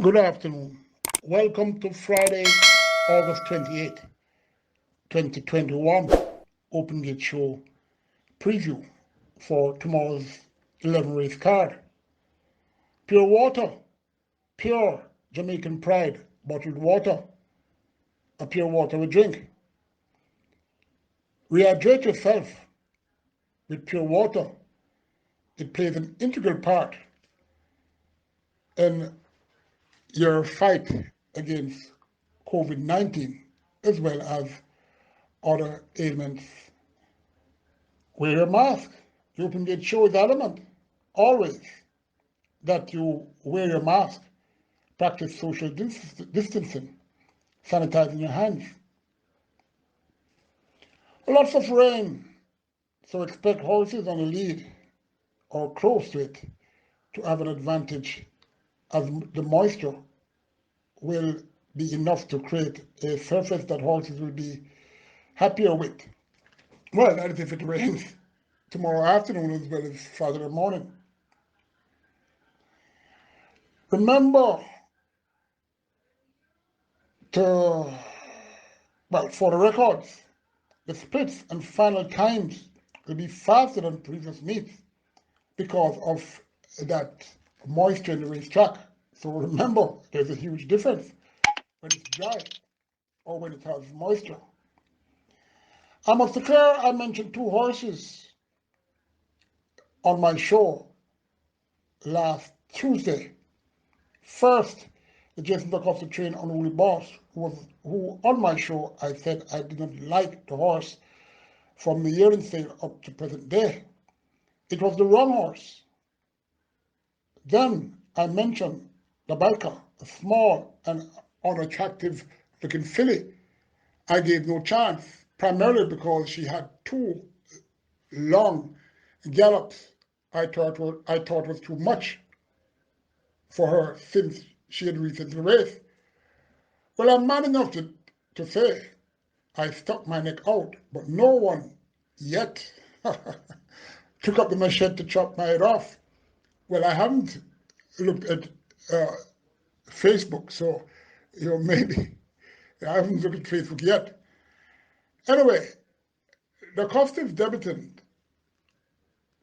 Good afternoon. Welcome to Friday, August 28th, 2021 Open Gate Show preview for tomorrow's 11 race card. Pure water, pure Jamaican pride, bottled water, a pure water we drink. Rehydrate yourself with pure water. It plays an integral part in your fight against COVID-19 as well as other ailments. Wear your mask. The Open Gate Show is adamant, always, that you wear your mask, practice social distancing, sanitizing your hands. Lots of rain, so expect horses on the lead or close to it to have an advantage, as the moisture will be enough to create a surface that horses will be happier with. Well, that is if it rains tomorrow afternoon as well as Saturday morning. Remember to, well, for the records, the splits and final times will be faster than previous meets because of that moisture in the racetrack. So remember, there's a huge difference when it's dry or when it has moisture. I must declare I mentioned two horses on my show last Tuesday. First, the Jason Costa trained Unruly Boss, who on my show I said I did not like the horse from the yearling sale up to present day. It was the wrong horse. Then I mentioned the biker, a small and unattractive looking filly. I gave no chance, primarily because she had two long gallops I thought was too much for her since she had recently raced. Well, I'm man enough to say I stuck my neck out, but no one yet took up the machete to chop my head off. Well, I haven't looked at Facebook, so maybe I haven't looked at Facebook yet. Anyway, the Costa's debutant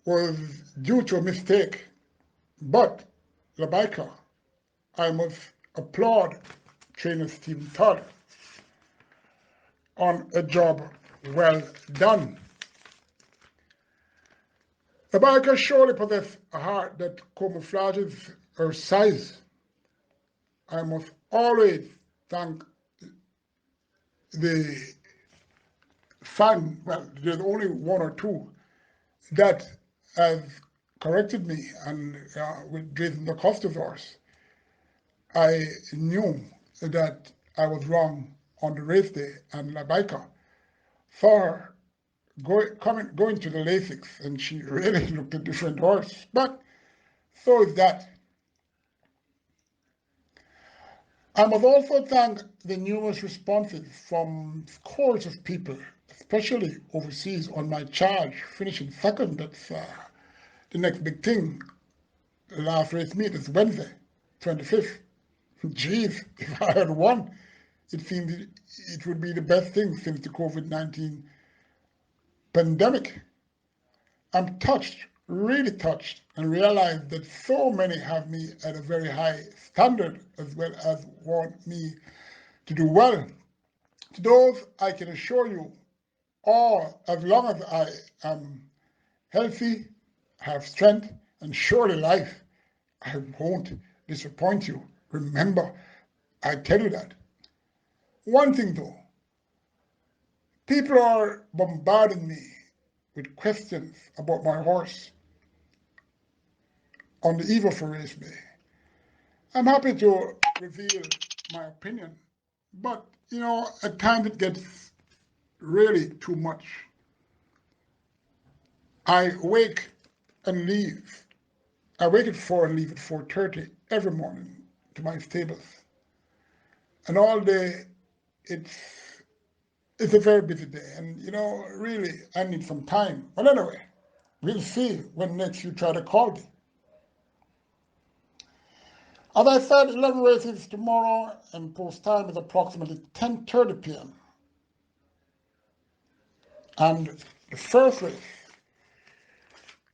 was due to a mistake, but Labaika, I must applaud trainer Stephen Todd on a job well done. Labaika surely possesses a heart that camouflages her size. I must always thank the fan, well, there's only one or two that has corrected me, and with Jason Costa's horse, I knew that I was wrong on the race day, and Labaika saw her going to the Lasix, and she really looked a different horse. But so is that. I must also thank the numerous responses from scores of people, especially overseas, on my charge, finishing second. That's the next big thing. The last race meet is Wednesday, 25th. Jeez, if I had won, it seemed it would be the best thing since the COVID-19 pandemic. I'm touched, really touched, and realize that so many have me at a very high standard as well as want me to do well. To those, I can assure you, all as long as I am healthy, have strength, and surely life, I won't disappoint you. Remember, I tell you that. One thing though, people are bombarding me with questions about my horse on the eve of a race day. I'm happy to reveal my opinion, but at times it gets really too much. I wake and leave. I wake at 4 and leave at 4:30 every morning to my stables. And all day it's a very busy day, and really I need some time. But anyway, we'll see when next you try to call me. As I said, 11 races tomorrow, and post time is approximately 10:30 p.m. And the first race,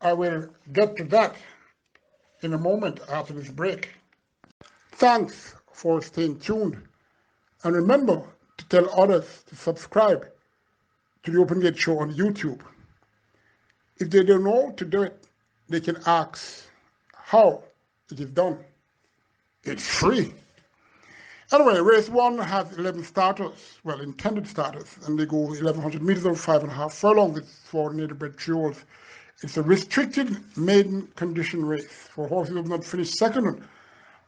I will get to that in a moment after this break. Thanks for staying tuned. And remember to tell others to subscribe to the Open Gate Show on YouTube. If they don't know how to do it, they can ask how it is done. It's free. Anyway, race 1 has 11 starters, well, intended starters, and they go 1,100 meters or 5.5 furlongs. It's for native-bred trios. It's a restricted maiden condition race for horses who have not finished second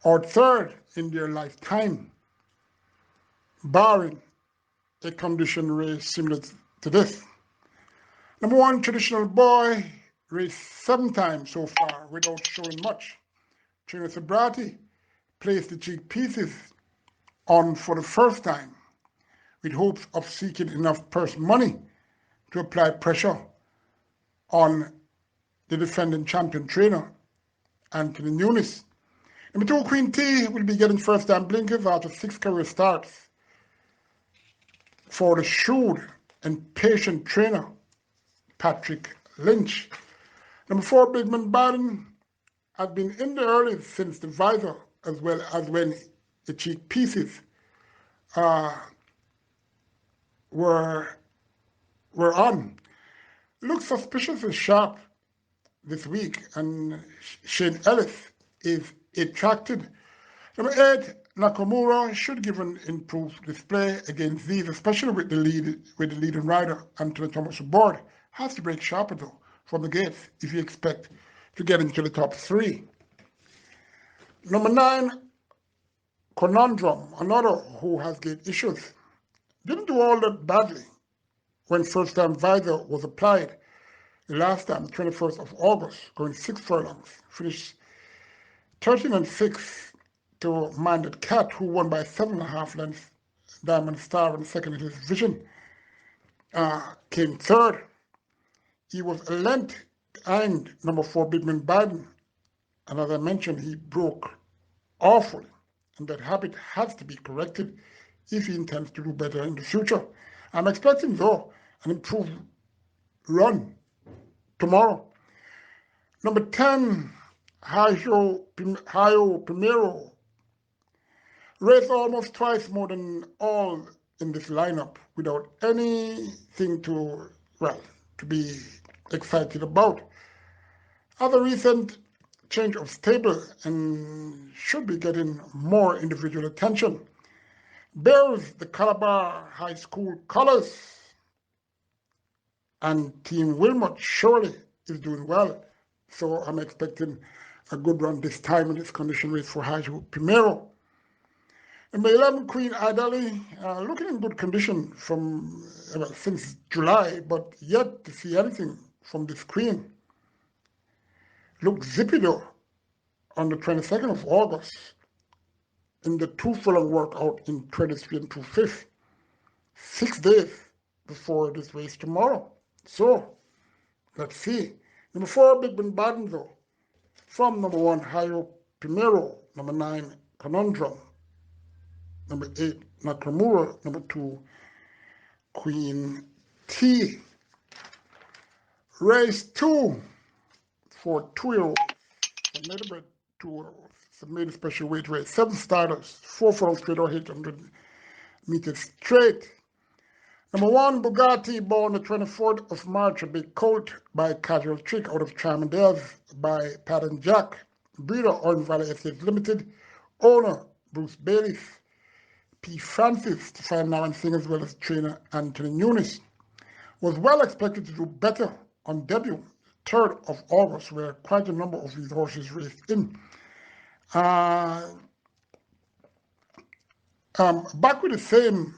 or third in their lifetime, barring a condition race similar to this. Number 1, Traditional Boy, raced 7 times so far without showing much. Trainer Sobrati placed the cheek pieces on for the first time with hopes of seeking enough purse money to apply pressure on the defending champion trainer, Anthony Nunes. Number 2, Queen T will be getting first-time blinkers after 6 career starts for the shrewd and patient trainer, Patrick Lynch. Number 4, Bigman Baden has been in the early since the visor, as well as when the cheek pieces were on. Looks suspiciously sharp this week, and Shane Ellis is attracted. Number 8, Nakamura should give an improved display against these, especially with the leading rider, Anthony Thomas aboard. Has to break sharper though from the gates if you expect to get into the top 3. Number 9, Conundrum, another who has gate issues. Didn't do all that badly when first-time visor was applied the last time, 21st of August, going 6 furlongs. Finished 13-6 to Minded Cat, who won by 7.5 lengths. Diamond Star in second in his vision came third. He was a length behind number 4, Bigman Biden. And as I mentioned, he broke awfully. And that habit has to be corrected if he intends to do better in the future. I'm expecting, though, an improved run tomorrow. Number 10, Hayo Primero, raced almost twice more than all in this lineup without anything to be excited about. Other recent change of stable and should be getting more individual attention. Bears the Calabar High School colors, and Team Wilmot surely is doing well. So I'm expecting a good run this time in this condition race for Hajo Primero. Number 11, Queen Idali, looking in good condition from since July, but yet to see anything from this queen. Looked zippy though on the 22nd of August in the 2 furlong workout in 23 and 2/5, 6 days before this race tomorrow. So let's see. Number 4, Big Ben Baden though, from number 1, Hayo Primero, number 9, Conundrum, number 8, Nakamura, number 2, Queen T. Race 2 for 2-year-olds, native-bred 2-year-olds. It's a made special weight race. 7 starters, 4 furlong straight or 800 meters straight. Number 1, Bugatti, born the 24th of March, a big colt by Casual Trick out of Charmandales by Pat and Jack. Breeder, Orange Valley Estates Limited. Owner, Bruce Bayliss. P. Francis, to find now and sing, as well as trainer Anthony Nunes. Was well expected to do better on debut, 3rd of August, where quite a number of these horses raced in. Back with the same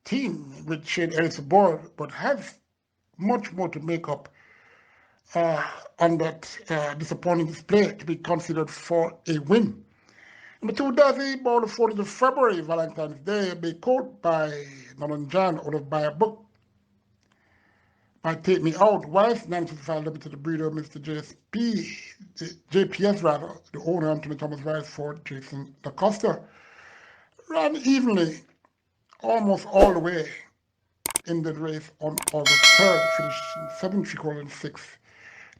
team with Shane Ellis aboard, but has much more to make up on that disappointing display to be considered for a win. Number 2, Dazzy, born the 14th of February, Valentine's Day, a big colt by Nolan John out of Buy a Book Take Me Out. Wife, 955 Limited breeder, Mr. JPS rather, the owner, Anthony Thomas Rice Ford, Jason DaCosta, ran evenly almost all the way in the race on August 3rd, finishing 7th, 3 and 6th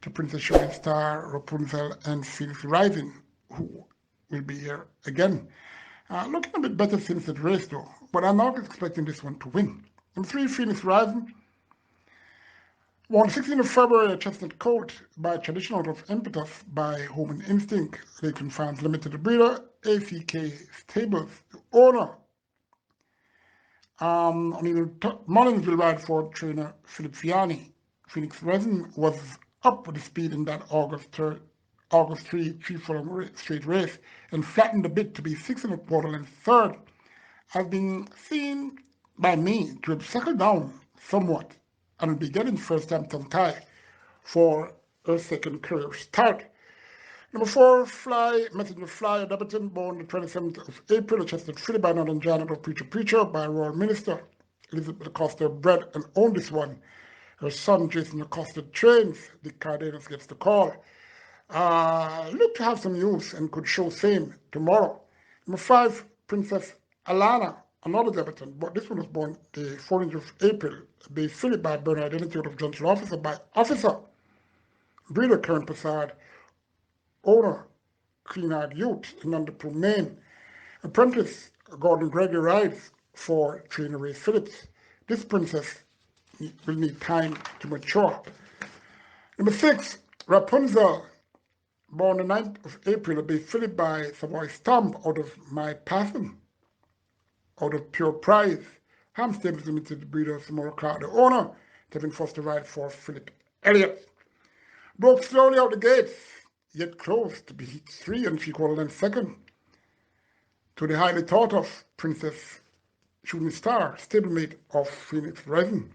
to Princess Shooting Star, Rapunzel, and Phoenix Rising, who will be here again. Looking a bit better since the race though, but I'm not expecting this one to win. Number 3, Phoenix Rising, won 16th of February at Chestnut Coat by traditional out of Impetus by Home Instinct, Lakeland Farms Limited breeder, ACK Stables, the owner. Mullins will ride for trainer Philip Fiani. Phoenix Resin was up with the speed in that August 3, 3-furlong straight race and flattened a bit to be 6 1/4 and third. Has been seen by me to have settled down somewhat and will be getting first time tongue tie for her second career start. Number 4, Messenger Fly, a debutant born the 27th of April, Chestnut Philly by Northern Janet of Preacher by Royal Minister. Elizabeth Acosta bred and owned this one. Her son, Jason Acosta, trains. Dick Cardenas gets the call. Look to have some use and could show same tomorrow. Number 5, Princess Alana, another debutant, but this one was born the 14th of April, based Philly by Bernard Institute of Gentle Officer by Officer. Breeder Karen Passard, owner Clean-Eyed Youth, and under Maine. Apprentice Gordon Gregory rides for trainer Ray Phillips. This princess will need time to mature. Number 6, Rapunzel, born the 9th of April, be filled by Savoy Stamp out of My Passion, out of Pure Prize. Ham Stables Limited breeder Samora Clark, the owner, Kevin Foster ride for Philip Elliott. Broke slowly out the gates, yet close to be 3 3/4 and second to the highly thought of Princess Shooting Star, stablemate of Phoenix Resin.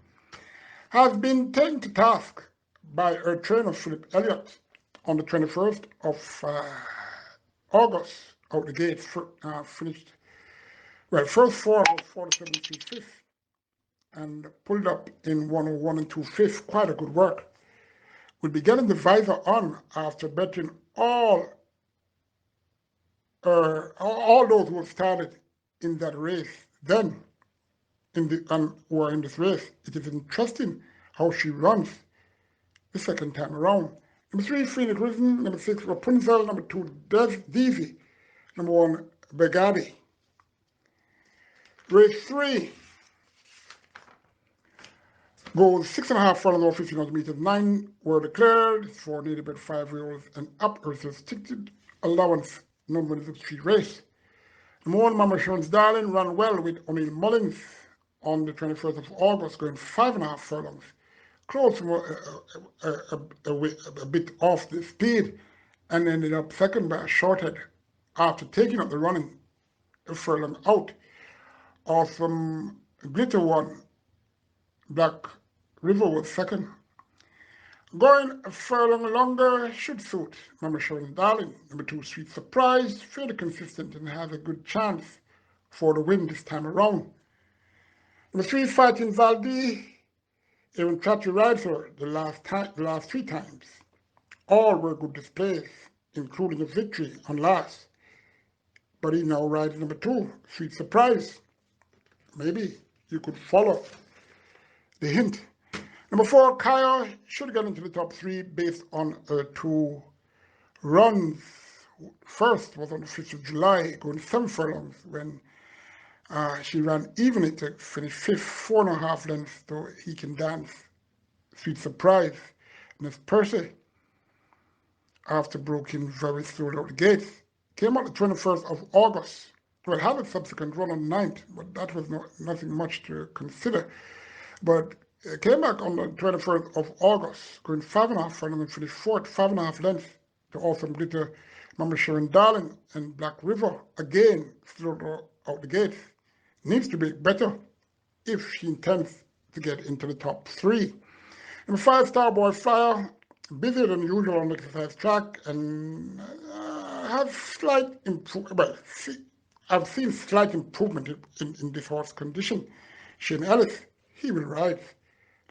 Has been taken to task by her trainer Philip Elliott on the 21st of August out the gates, finished, well, first 4 was 47 3/5 and pulled up in 101 and 2/5, quite a good work. Will be getting the visor on after betting all those who have started in that race then who are in this race. It is interesting how she runs the second time around. Number 3, Phoenix Risen. Number 6, Rapunzel. Number 2, Deezy. Number 1, Begadi. Race 3 goes 6.5 furlongs or 1,500 meters. 9 were declared for native bred 5-year-olds and up. Restricted allowance number of the street race. Number 1, Mama Sharon's Darling, ran well with O'Neill Mullins on the 21st of August, going 5.5 furlongs. Close a bit off the speed and ended up second by a short head after taking up the running a furlong out. Awesome Glitter won. Black River was second. Going a furlong longer should suit Mama Sharon Darling. Number 2, Sweet Surprise, fairly consistent and has a good chance for the win this time around. Number 3, Fighting Valdi. Aaron Chachi rides her the last 3 times. All were good displays, including a victory on last. But he now rides number 2, Sweet Surprise. Maybe you could follow the hint. Number 4, Kaya should get into the top 3 based on 2 runs. First was on the 5th of July, going 7 furlongs when she ran evenly to finish 5th, 4.5 lengths, so he can dance. Sweet Surprise. And as Percy, after broking very slowly out the gates, came out the 21st of August. Well, had a subsequent run on the 9th, but that was nothing much to consider. But came back on the 21st of August, going 5.5 furlongs and finished 4th, 5.5 lengths to Awesome Glitter, Mama Sharon Darling, and Black River. Again, slowed out the gates. Needs to be better if she intends to get into the top 3. Number 5, Starboy Flyer, busier than usual on the exercise track and have slight improvement. Well, I've seen slight improvement in this horse condition. Shane Ellis, he will ride.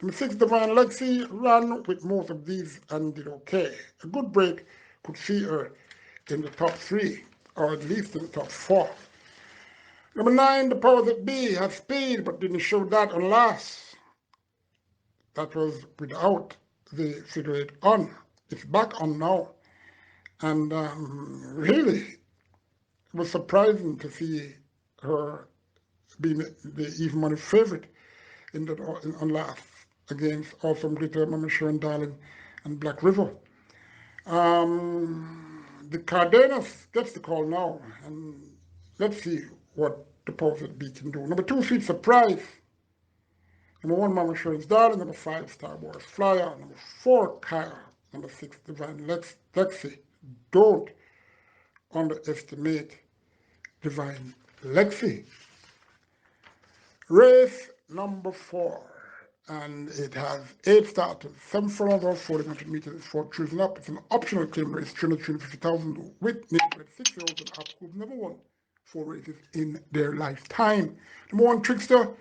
Number 6, Divine Lexi ran with most of these and did okay. A good break could see her in the top 3, or at least in the top 4. Number 9, The Powers That Be had speed, but didn't show that on last. That was without the figure 8 on. It's back on now. And really, it was surprising to see her being the even money favorite on last against Awesome Glitter, Mama Sharon Darling, and Black River. The Cardenas gets the call now, and let's see what the Powers That Be can do. Number 2, Sweet Surprise. Number 1, Mama Sharon's Darling. Number 5, Star Wars Flyer. Number 4, Kyle. Number 6, Divine Lexi. Don't underestimate Divine Lexi. Race number 4, and it has 8 starters, 7 furlongs or 1,400 meters, 4 choosing up. It's an optional claim race, 350,000 with neighborhood 6-year-olds and up who've never won 4 races in their lifetime. Number 1, Trickster,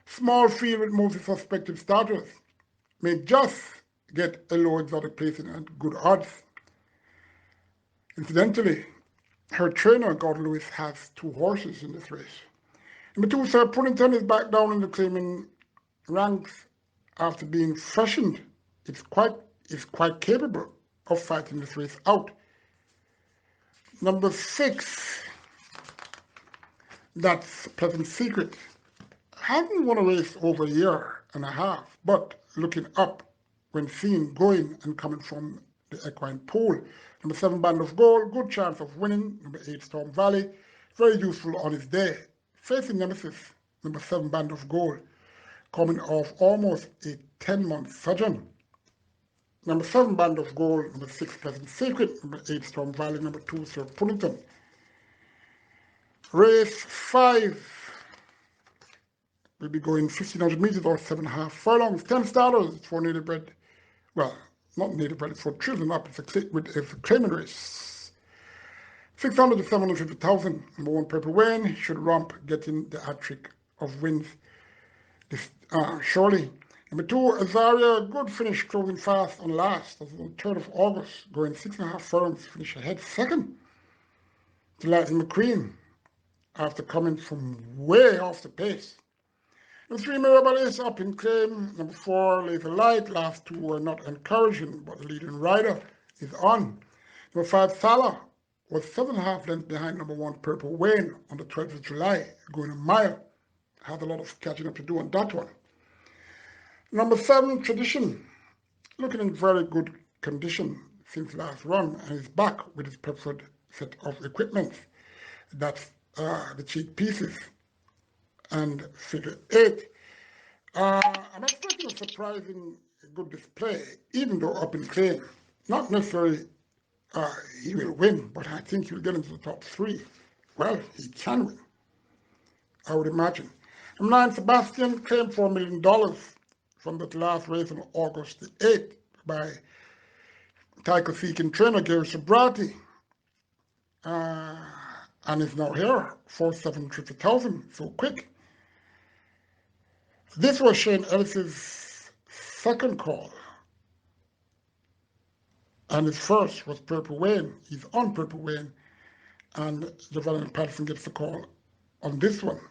small field with mostly suspected starters, may just get a low exotic placing and good odds. Incidentally, her trainer, God Lewis, has 2 horses in this race. Number 2, Sir Pullington is back down in the claiming ranks after being freshened. It's quite capable of fighting this race out. Number 6, That's Pleasant Secret. Hasn't won a race over a year and a half, but looking up when seen going and coming from the equine pool. Number 7, Band of Gold, good chance of winning. Number 8, Storm Valley, very useful on his day. Facing nemesis, number 7, Band of Gold, coming off almost a 10-month sojourn. Number 7, Band of Gold. Number 6, Pleasant Secret. Number 8, Storm Valley. Number 2, Sir Pullington. Race 5 will be going 1,500 meters or 7.5 furlongs. 10 starters for native bred. Well, not native bred, for children up. It's a claiming race. 600 to 750,000. Number 1, Purple Wayne, should romp, getting the hat-trick of wins surely. Number 2, Azaria, good finish, closing fast on last. That's on the 3rd of August, going 6.5 furlongs, finish ahead. 2nd, to Lightning McQueen, after coming from way off the pace. Number 3, Mirabelle is up in claim. Number 4, Laser Light, last 2 were not encouraging, but the leading rider is on. Number 5, Salah, was 7.5 lengths behind number 1, Purple Wayne, on the 12th of July, going a mile. Had a lot of catching up to do on that one. Number 7, Tradition, looking in very good condition since last run, and is back with his preferred set of equipment. That's the cheek pieces and figure 8. I'm expecting a surprising good display, even though up in claim. Not necessarily he will win, but I think he'll get into the top 3. Well, he can win, I would imagine. Number 9, Sebastian, claimed $4 million from that last race on August the 8th by title-seeking trainer Gary Sobrati, and is now here for 750,000, so quick. This was Shane Ellis's 2nd call, and his first was Purple Wayne. He's on Purple Wayne, and Javelin Patterson gets the call on this one.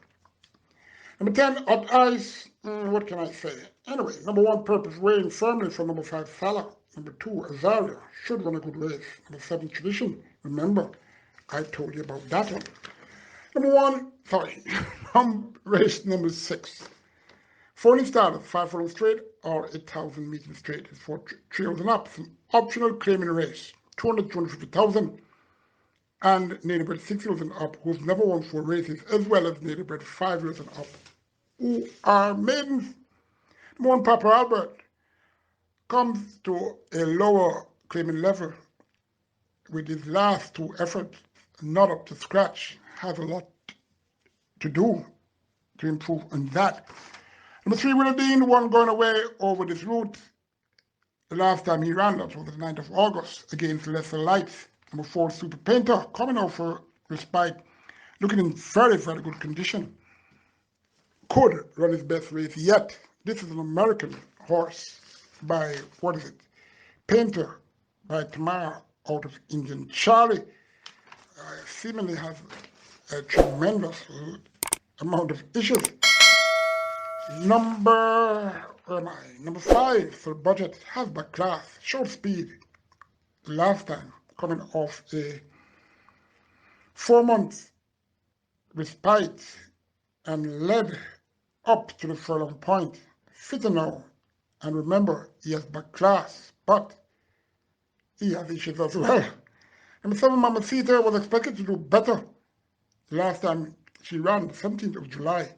Number 10, Hot Ice, what can I say? Anyway, number 1, Purple Wayne, firmly from number 5, Salah. Number 2, Azaria, should run a good race. Number 7, Tradition, remember, I told you about that one. Number 1, race number 6. 40 starters, 5 furlongs straight or 8,000 meters straight. It's for trails and up. It's an optional claiming race, 200 to 250,000. And native bred 6 years and up who've never won 4 races, as well as native bred 5 years and up who are maidens. Number 1, Papa Albert, comes to a lower claiming level with his last 2 efforts, not up to scratch, has a lot to do to improve on that. Number 3, Willardine, the one going away over this route. The last time he ran, that was the 9th of August, against Lesser Lights. Number 4, Super Painter, coming out for respite, looking in very, very good condition. Could run his best race yet. This is an American horse by, what is it, Painter by Tamara out of Indian Charlie. Seemingly has a tremendous amount of issues. Where am I? Number 5 for budget, Hasback class, short speed. Last time, coming off a 4-month respite and led up to the furlong point. Fitter now, and remember, he has back class, but he has issues as well. Number 7, Mamacita was expected to do better. Last time she ran, 17th of July,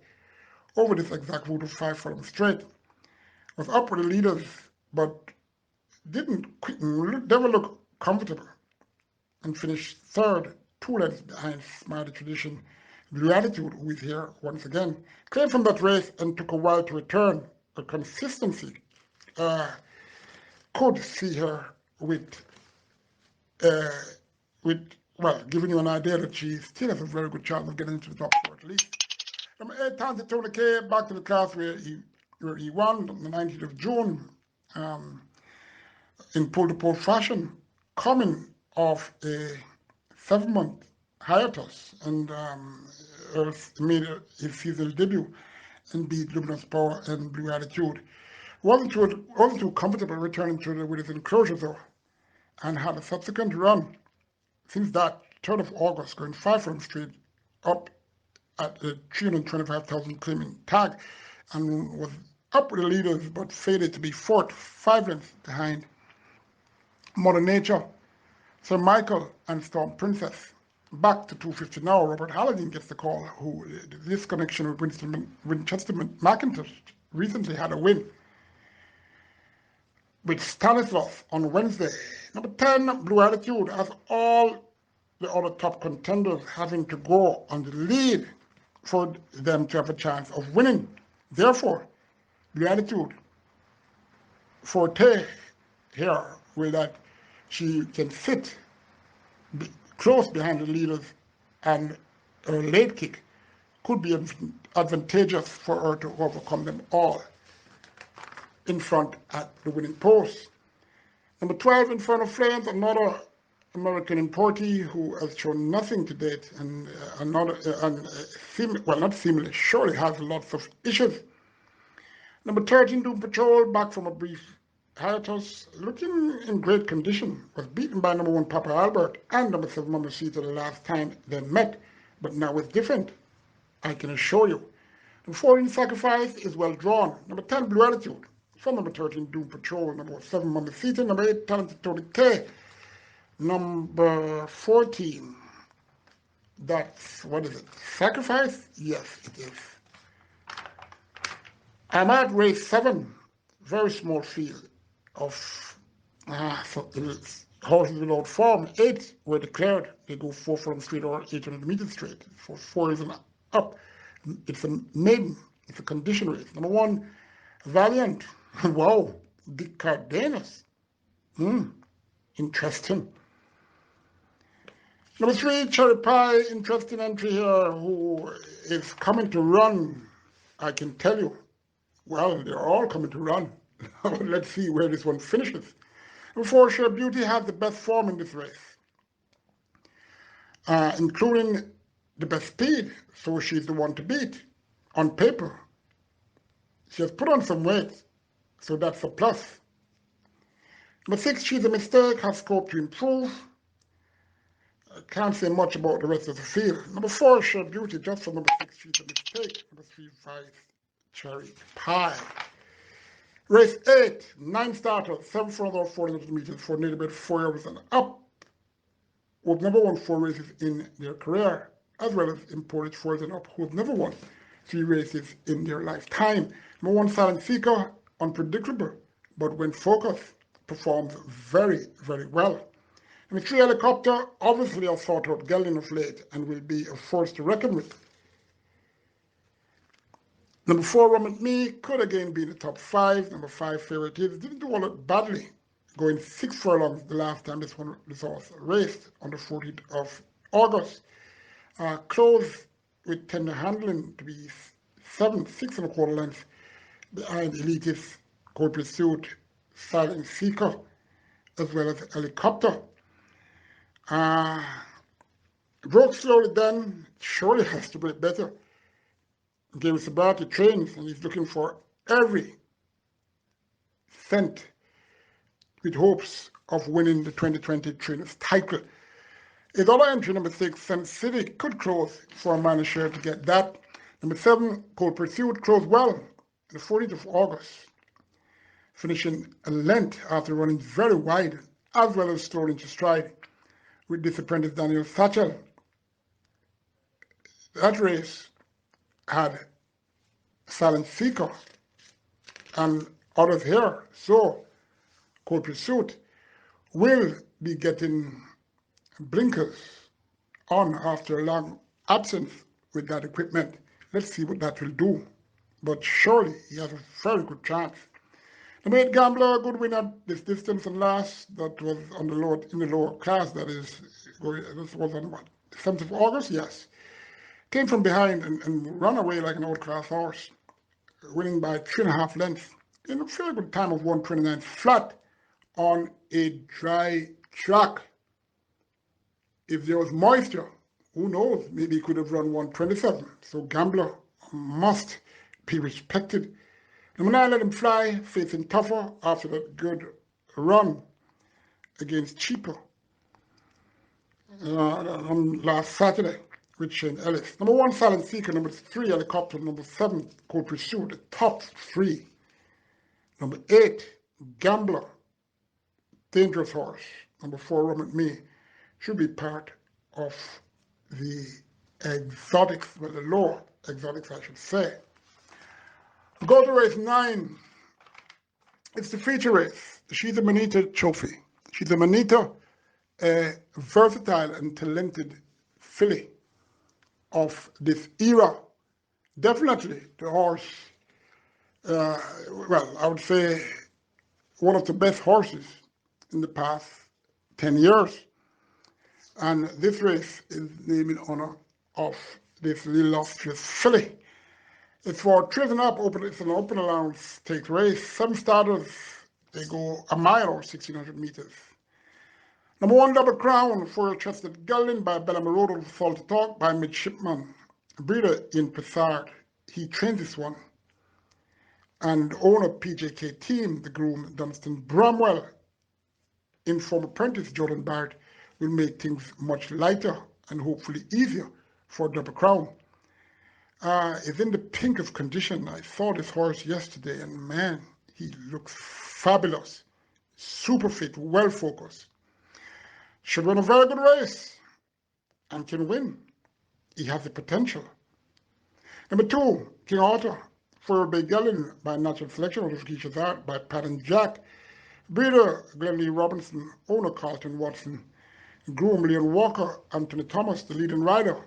over this exact route of 5 furlong straight. Was up with the leaders, but didn't quicken, never look comfortable, and finished 3rd, 2 lengths behind Smarty Tradition. Blue Attitude, who is here once again, came from that race and took a while to return. But consistency could see her with, well, giving you an idea that she still has a very good chance of getting into the top 4 at least. Number 8, Talented Tony K, back to the class where he won on the 19th of June in pole-to-pole fashion, coming off a 7-month hiatus, and made his seasonal debut and beat Luminous Power and Blue Attitude. Wasn't too comfortable returning to the with his enclosure though, and had a subsequent run since that 3rd of August, going 5 furlong straight up at a 325,000 claiming tag, and was up with the leaders but faded to be 4th, 5 lengths behind Mother Nature, Sir Michael and Storm Princess. Back to 250 now. Robert Halligan gets the call, who this connection with Winchester McIntosh recently had a win with Stanislaus on Wednesday. Number 10, Blue Attitude, has all the other top contenders having to go on the lead for them to have a chance of winning. Therefore, Blue Attitude forte here will that she can sit close behind the leaders, and her late kick could be advantageous for her to overcome them all in front at the winning post. Number 12, Inferno Flames, another American importee who has shown nothing to date, and not seemingly, surely has lots of issues. Number 13, Doom Patrol, back from a brief hiatus, looking in great condition, was beaten by number 1, Papa Albert, and number 7, Mama Sita the last time they met, but now it's different, I can assure you. Number 14, Sacrifice, is well drawn. Number 10, Blue Attitude, from number 13, Doom Patrol. Number 7, Mama Sita. Number 8, Talented Tony K. Number 14, that's, what is it, Sacrifice? Yes, it is. I'm at race 7, very small field of horses without form. 8 were declared. They go 4 furlong straight or 800 meters straight. For 4 is an up. It's a maiden. It's a condition race. Number 1, Valiant. Wow, Dick Cardenas. Interesting. Number 3, Cherry Pie. Interesting entry here, who is coming to run, I can tell you. Well, they're all coming to run. Let's see where this one finishes. Number 4, Sheer Beauty has the best form in this race, including the best speed, so she's the one to beat on paper. She has put on some weight, so that's a plus. Number 6, She's a Mistake, has scope to improve. I can't say much about the rest of the field. Number 4, Sheer Beauty, just for number 6, She's a Mistake. Number 3, 5, Cherry Pie. Race 8, 9 starters, 7 furlong 400 meters for nearly about 4 years and up, who've never won 4 races in their career, as well as imported 4 years and up, who've never won 3 races in their lifetime. Number 1, Silent Seeker, unpredictable, but when focused, performs very, very well. Number 3, Helicopter, obviously a sort out gelding of late and will be a force to reckon with. Number 4, Rum and Me, could again be in the top 5. Number 5, Favorite Hills, didn't do all that badly, going 6 furlongs the last time this horse raced on the 14th of August. Close with Tender Handling to be 6 1/4 lengths behind Elitist Cold Pursuit, Silent Seeker, as well as Helicopter. Broke slowly then, surely has to break better. Gary Sabrati trains and he's looking for every cent with hopes of winning the 2020 trainers title. His other entry, number 6, Sun City, could close for a minor share to get that. Number 7, Cold Pursuit, closed well on the 14th of August, finishing a length after running very wide, as well as strolling to stride with this apprentice Daniel Satchel. That race had Silent Seeker and others here, so Cold Pursuit will be getting blinkers on after a long absence with that equipment. Let's see what that will do. But surely he has a very good chance. The main gambler, good winner this distance and last, that was on the lower, in the lower class, that is, this was on what, 7th of August, yes. Came from behind and ran away like an old class horse, winning by 3.5 lengths in a fairly good time of 1:29 flat on a dry track. If there was moisture, who knows, maybe he could have run 1:27. So gambler must be respected. Number 9, Let Him Fly, facing tougher after that good run against cheaper on last Saturday with Shane Ellis. Number 1, Silent Seeker. Number 3, Helicopter. Number 7, Cold Pursuit. The top 3. Number 8, Gambler, Dangerous Horse. Number 4, Run With Me, should be part of the exotics, well, the lower exotics, I should say. Go to race 9. It's the feature race. She's a Manita trophy. She's a Manita, a versatile and talented filly of this era. Definitely the horse, well, I would say one of the best horses in the past 10 years. And this race is named in honor of this illustrious filly. It's for Trillion Up, it's an open allowance stakes race. 7 starters, they go a mile or 1,600 meters. Number 1, Double Crown, for Chested Gelding by Bella Morodo, Fall to Talk by Midshipman. Breeder in Pessard, he trains this one. And owner PJK Team, the groom Dunstan Bramwell, informed apprentice Jordan Barrett, will make things much lighter and hopefully easier for Double Crown. Is in the pink of condition. I saw this horse yesterday and man, he looks fabulous. Super fit, well focused. Should run a very good race and can win. He has the potential. Number 2, King Arthur, for Bay Gellin by Natural Selection, or Keisha's Art by Pat and Jack. Breeder Glenlee Robinson, owner Carlton Watson. Groom Leon Walker, Anthony Thomas, the leading rider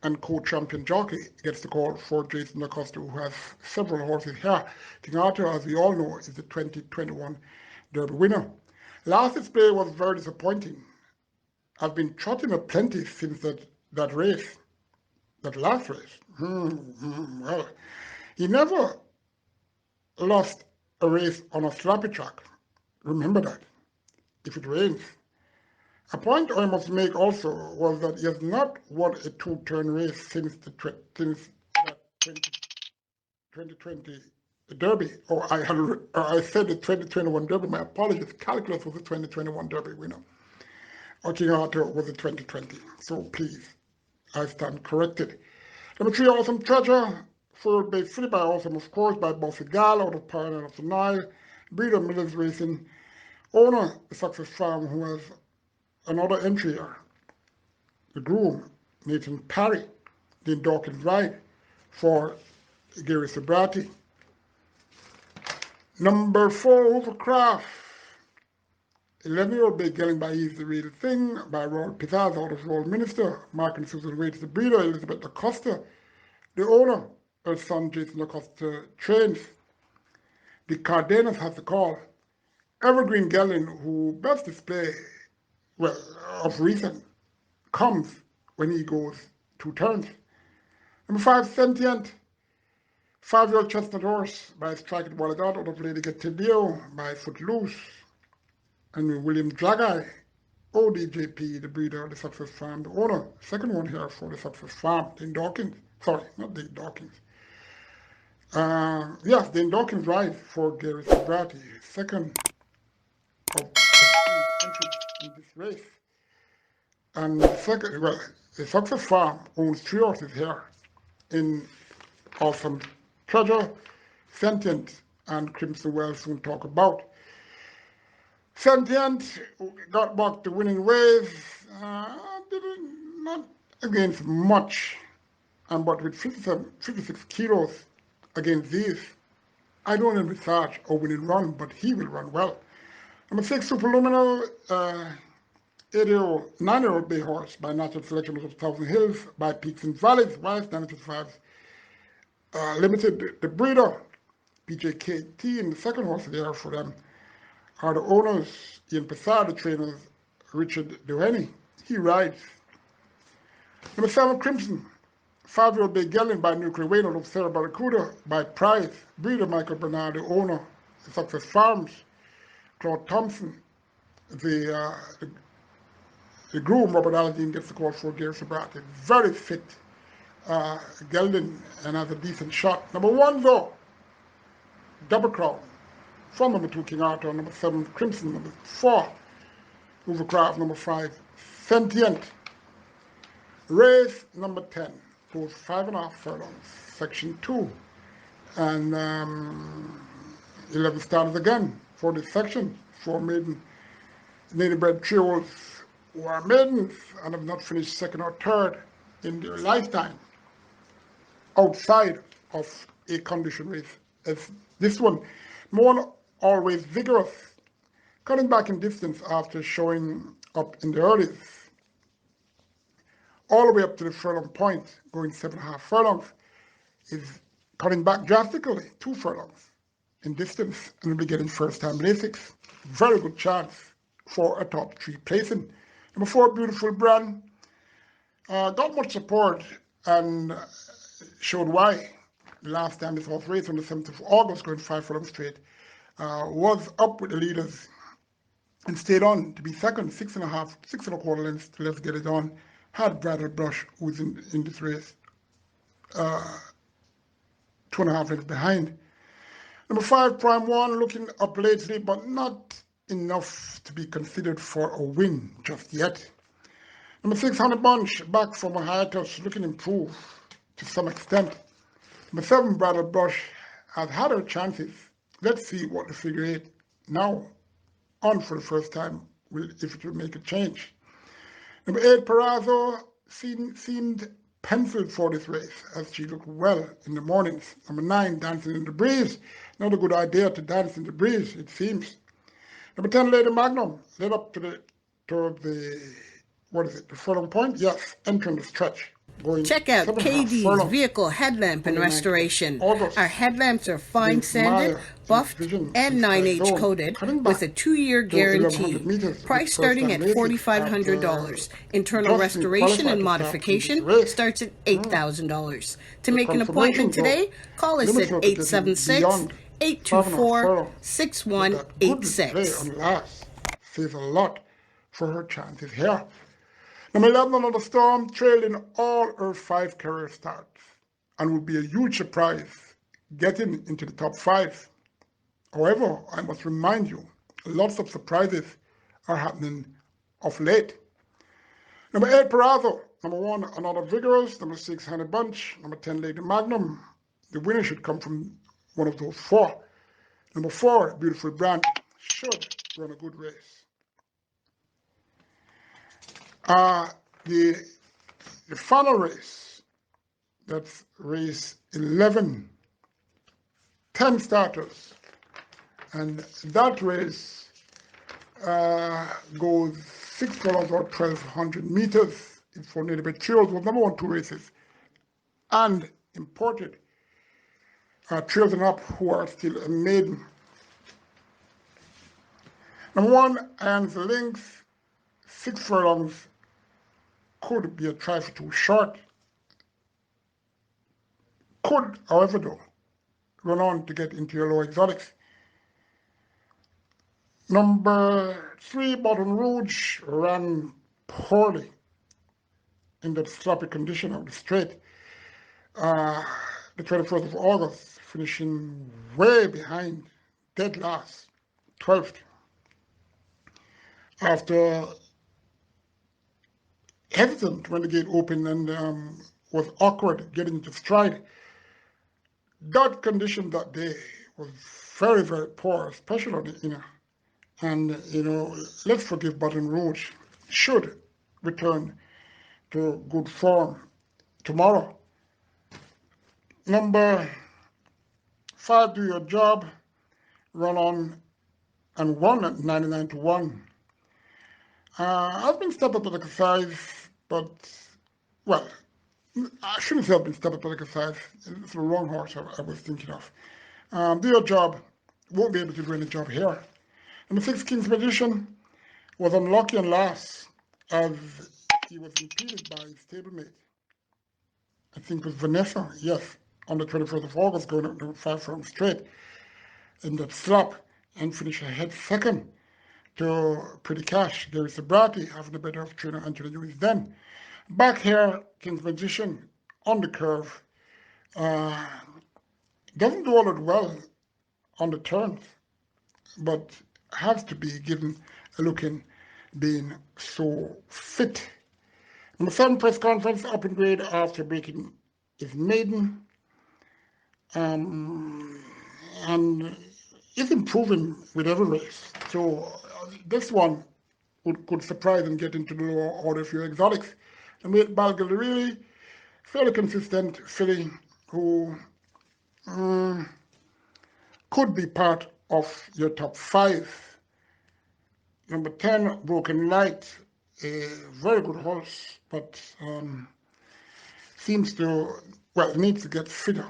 and co-champion jockey, gets the call for Jason Acosta, who has several horses here. King Arthur, as we all know, is the 2021 Derby winner. Last display was very disappointing. I've been trotting a plenty since that race, that last race. Well, he never lost a race on a sloppy track. Remember that, if it rains. A point I must make also was that he has not won a 2-turn race since that 2020 Derby, or I said the 2021 Derby. My apologies. Calculus was the 2021 Derby winner. King Arthur was the 2020. So please, I stand corrected. Number 3, Awesome Treasure, followed by Philly by Awesome, of course, by Bossy Gal out of Pioneer of the Nile. Breeder Millers Racing, owner the Success Farm, who has another entry here. The groom, Nathan Parry, the Dawkins ride for Gary Sabrati. Number 4, Hovercraft, 11-year-old Big Gelling by Eve's the Real Thing by Royal Pizzazz out of Royal Minister. Mark and Susan Wade, the breeder. Elizabeth Acosta, the owner. Her son Jason Acosta trains. The Cardenas has the call. Evergreen Gelding, who best display, well, of recent, comes when he goes 2 turns. Number 5, Sentient, 5-year-old Chestnut Horse by Strike It While It Out of Lady Get Tedeo by Footloose. And William Drageye, ODJP, the breeder, the Success Farm, the owner. Second one here for the Success Farm, Dane Dawkins. Sorry, not Dane Dawkins. Yes, Dane Dawkins ride for Gary Sobrati, second of entries in this race. And the second, well, the Success Farm owns 3 horses here in Awesome Treasure, Sentient, and Crimson Well soon talk about. Sentient got back to winning ways, not against much, but with 56 kilos against these, I don't envisage a winning run, but he will run well. Number 6, Superluminal, 9-year-old bay horse by Natural Selection of Thousand Hills by Peaks and Valleys, Wise 955. Limited, the breeder, PJKT, and the second horse there for them are the owners, Ian Passard, the trainers, Richard Duhaney. He rides. Number 7, Crimson, 5-year-old Bay Gelding by Nuclear Wayne of Sarah Barracuda by Price, breeder Michael Bernard, the owner, the Success Farms, Claude Thompson, the groom, Robert Alladine, gets the call for Gary Sobrati. Very fit gelding and has a decent shot. Number 1, though, Double Crown. From number 2, King Arthur. Number 7, Crimson. Number 4, Overcraft. Number 5, Sentient. Race number 10 goes 5.5 furlongs, section 2. And 11 starters again for this section. 4 maiden native-bred trios who are maidens and have not finished second or third in their lifetime outside of a condition race as this one. More always vigorous, cutting back in distance after showing up in the earlies, all the way up to the furlong point, going 7.5 furlongs, is cutting back drastically, 2 furlongs in distance, and will be getting first-time Lasix. Very good chance for a top 3 placing. Number 4, Beautiful Brand, got much support and showed why. The last time this horse raced on the 7th of August, going 5 furlongs straight, was up with the leaders and stayed on to be second, 6.25 lengths to Let's Get It On. Had Bradley Brush, who was in this race, 2.5 lengths behind. Number 5, Prime One, looking up lately, but not enough to be considered for a win just yet. Number 6, Honey Bunch, back from a hiatus, looking improved to some extent. Number 7, Bradley Brush, has had her chances. Let's see what the figure 8 now on for the first time if it will make a change. Number 8, Perazzo, seemed penciled for this race as she looked well in the mornings. Number 9, Dancing in the Breeze. Not a good idea to dance in the breeze, it seems. Number 10, Lady Magnum, led up to the furlong point? Yes, entering the stretch. Check out KD's Vehicle Headlamp and Restoration. Our headlamps are fine sanded, buffed, and 9H coated with a 2-year guarantee. Price starting at $4,500. Internal restoration and modification starts at $8,000. To make an appointment today, call us at 876-824-6186. Says a lot for her chances here. Number 11, Another Storm, trailed in all her 5 career starts and would be a huge surprise getting into the top 5. However, I must remind you, lots of surprises are happening of late. Number 8, Perazzo. Number 1, Another Vigorous. Number 6, Honey Bunch. Number 10, Lady Magnum. The winner should come from one of those 4. Number 4, Beautiful Brand, should run a good race. The final race, that's race 11, 10 starters, and that race goes 6 furlongs or 1,200 meters. It's for native trios, was number 1 2 races, and imported trios and up who are still a maiden. Number 1, Iron's Lynx, 6 furlongs, could be a trifle too short. Could, however, though, run on to get into your low exotics. Number 3, Baton Rouge, ran poorly in that sloppy condition of the straight. The 21st of August, finishing way behind, dead last, 12th. After hesitant when the gate opened and was awkward getting to stride. That condition that day was very, very poor, especially on the inner. And, let's forgive Baton Rouge. Should return to good form tomorrow. Number 5, Do Your Job, run on and won at 99 to 1. I've been stepped up at exercise, but, well, I shouldn't say I've been stepped up at exercise. It's the wrong horse I was thinking of. Do Your Job, won't be able to do any job here. Number 6, King's Magician, was unlucky and lost as he was impeded by his stablemate. I think it was Vanessa, yes, on the 21st of August, going up to 5 furlongs straight in that slop and finished ahead second to Pretty Cash. Gary Sabrati having the better of trainer Anthony Lewis then. Back here, King's Magician on the curve. Doesn't do all that well on the turns, but has to be given a look in being so fit. Number 7, Press Conference, up in grade after breaking his maiden. And is improving with every race. So this one could surprise and get into the lower order of your exotics. And with Balgalili, fairly consistent filly who could be part of your top 5. Number 10, Broken Light, a very good horse, but seems to, needs to get fitter.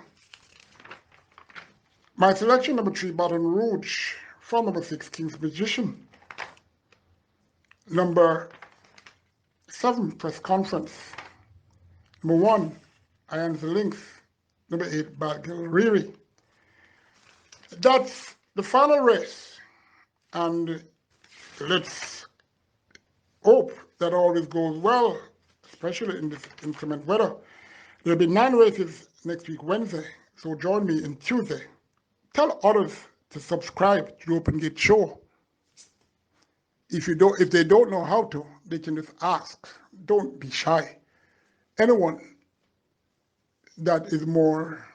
My selection, number 3, Baton Rouge, from number 6, King's Magician. Number 7, Press Conference. Number 1, I Am the Lynx. Number 8, Balgalili. That's the final race, and let's hope that always goes well, especially in this inclement weather. There'll be 9 races next week, Wednesday, so join me on Tuesday. Tell others to subscribe to the Open Gate Show. If they don't know how to, they can just ask. Don't be shy. Anyone that is more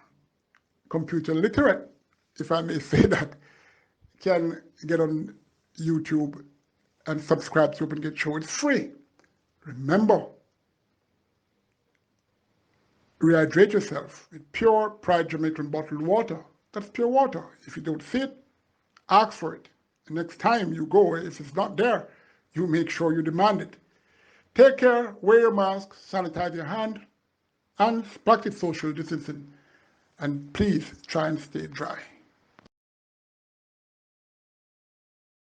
computer literate, if I may say that, can get on YouTube and subscribe to Open Gate Show. It's free. Remember, rehydrate yourself with pure Pride Jamaican bottled water. That's pure water. If you don't see it, ask for it. The next time you go, if it's not there, you make sure you demand it. Take care, wear your mask, sanitize your hand, and practice social distancing. And please try and stay dry.